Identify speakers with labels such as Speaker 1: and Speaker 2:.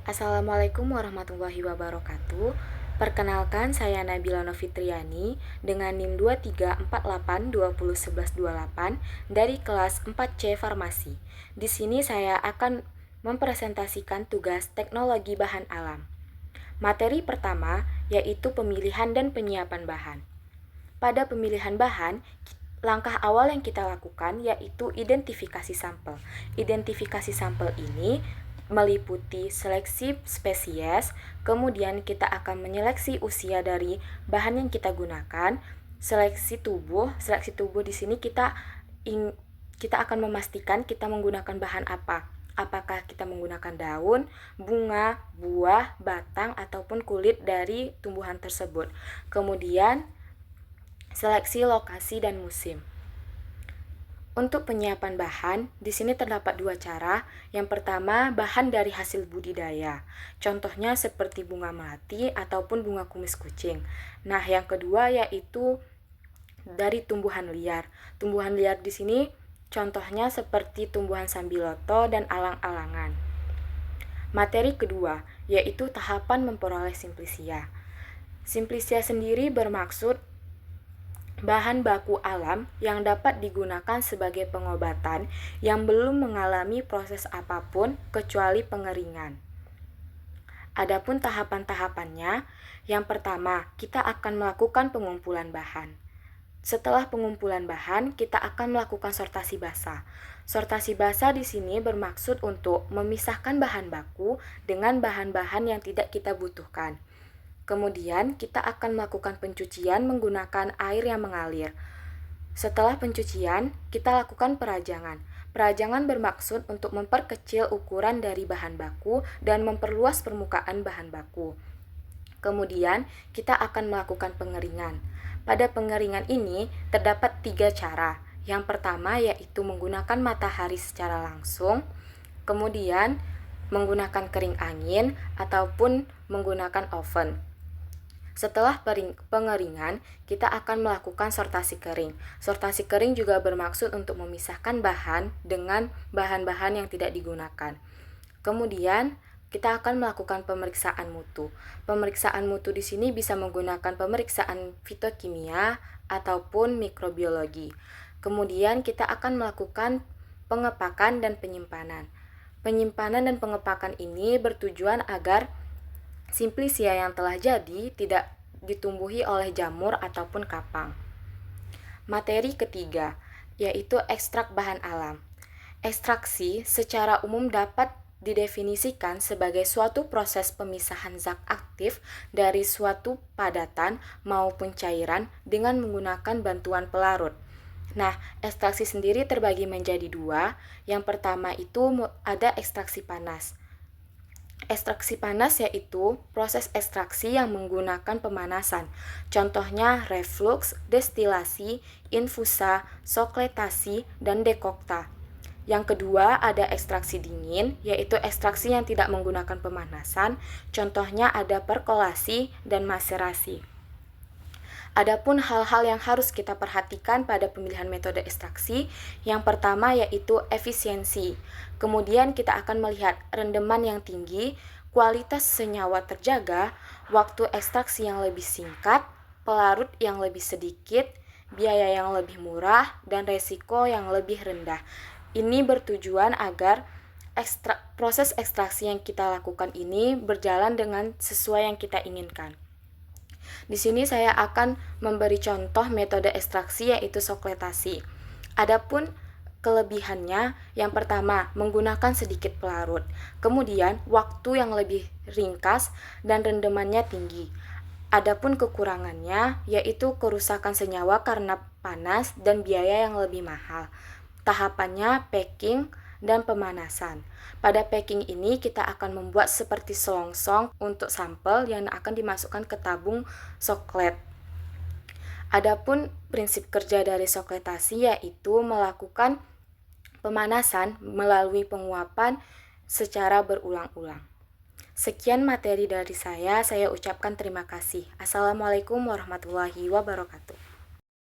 Speaker 1: Assalamualaikum warahmatullahi wabarakatuh. Perkenalkan, saya Nabila Novitriani dengan NIM 2348201128 dari kelas 4C Farmasi. Di sini saya akan mempresentasikan tugas teknologi bahan alam. Materi pertama yaitu pemilihan dan penyiapan bahan. Pada pemilihan bahan, langkah awal yang kita lakukan yaitu identifikasi sampel. Identifikasi sampel ini meliputi seleksi spesies, kemudian kita akan menyeleksi usia dari bahan yang kita gunakan, seleksi tubuh. Seleksi tubuh di sini kita akan memastikan kita menggunakan bahan apa. Apakah kita menggunakan daun, bunga, buah, batang, ataupun kulit dari tumbuhan tersebut. Kemudian seleksi lokasi dan musim. Untuk penyiapan bahan, di sini terdapat dua cara. Yang pertama, bahan dari hasil budidaya. Contohnya seperti bunga melati ataupun bunga kumis kucing. Nah, yang kedua yaitu dari tumbuhan liar. Tumbuhan liar di sini contohnya seperti tumbuhan sambiloto dan alang-alangan. Materi kedua yaitu tahapan memperoleh simplisia. Simplisia sendiri bermaksud bahan baku alam yang dapat digunakan sebagai pengobatan yang belum mengalami proses apapun kecuali pengeringan. Adapun tahapan-tahapannya, yang pertama, kita akan melakukan pengumpulan bahan. Setelah pengumpulan bahan, kita akan melakukan sortasi basah. Sortasi basah di sini bermaksud untuk memisahkan bahan baku dengan bahan-bahan yang tidak kita butuhkan. Kemudian, kita akan melakukan pencucian menggunakan air yang mengalir. Setelah pencucian, kita lakukan perajangan. Perajangan bermaksud untuk memperkecil ukuran dari bahan baku dan memperluas permukaan bahan baku. Kemudian, kita akan melakukan pengeringan. Pada pengeringan ini, terdapat 3 cara. Yang pertama yaitu menggunakan matahari secara langsung, kemudian menggunakan kering angin, ataupun menggunakan oven. Setelah pengeringan, kita akan melakukan sortasi kering. Sortasi kering juga bermaksud untuk memisahkan bahan dengan bahan-bahan yang tidak digunakan. Kemudian, kita akan melakukan pemeriksaan mutu. Pemeriksaan mutu di sini bisa menggunakan pemeriksaan fitokimia ataupun mikrobiologi. Kemudian, kita akan melakukan pengepakan dan penyimpanan. Penyimpanan dan pengepakan ini bertujuan agar simplisia yang telah jadi tidak ditumbuhi oleh jamur ataupun kapang. Materi ketiga yaitu ekstrak bahan alam. Ekstraksi secara umum dapat didefinisikan sebagai suatu proses pemisahan zat aktif dari suatu padatan maupun cairan dengan menggunakan bantuan pelarut. Nah, ekstraksi sendiri terbagi menjadi 2. Yang pertama itu ada ekstraksi panas. Ekstraksi panas yaitu proses ekstraksi yang menggunakan pemanasan. Contohnya reflux, destilasi, infusa, sokletasi, dan dekokta. Yang kedua ada ekstraksi dingin, yaitu ekstraksi yang tidak menggunakan pemanasan. Contohnya ada perkolasi dan maserasi. Adapun hal-hal yang harus kita perhatikan pada pemilihan metode ekstraksi, yang pertama yaitu efisiensi. Kemudian kita akan melihat rendeman yang tinggi, kualitas senyawa terjaga, waktu ekstraksi yang lebih singkat, pelarut yang lebih sedikit, biaya yang lebih murah, dan resiko yang lebih rendah. Ini bertujuan agar proses ekstraksi yang kita lakukan ini berjalan dengan sesuai yang kita inginkan. Di sini saya akan memberi contoh metode ekstraksi yaitu sokletasi. Adapun kelebihannya, yang pertama menggunakan sedikit pelarut, kemudian waktu yang lebih ringkas dan rendemannya tinggi. Adapun kekurangannya yaitu kerusakan senyawa karena panas dan biaya yang lebih mahal. Tahapannya packing dan pemanasan. Pada packing ini kita akan membuat seperti selongsong untuk sampel yang akan dimasukkan ke tabung soklet. Adapun prinsip kerja dari sokletasi yaitu melakukan pemanasan melalui penguapan secara berulang-ulang. Sekian materi dari saya ucapkan terima kasih. Assalamualaikum warahmatullahi wabarakatuh.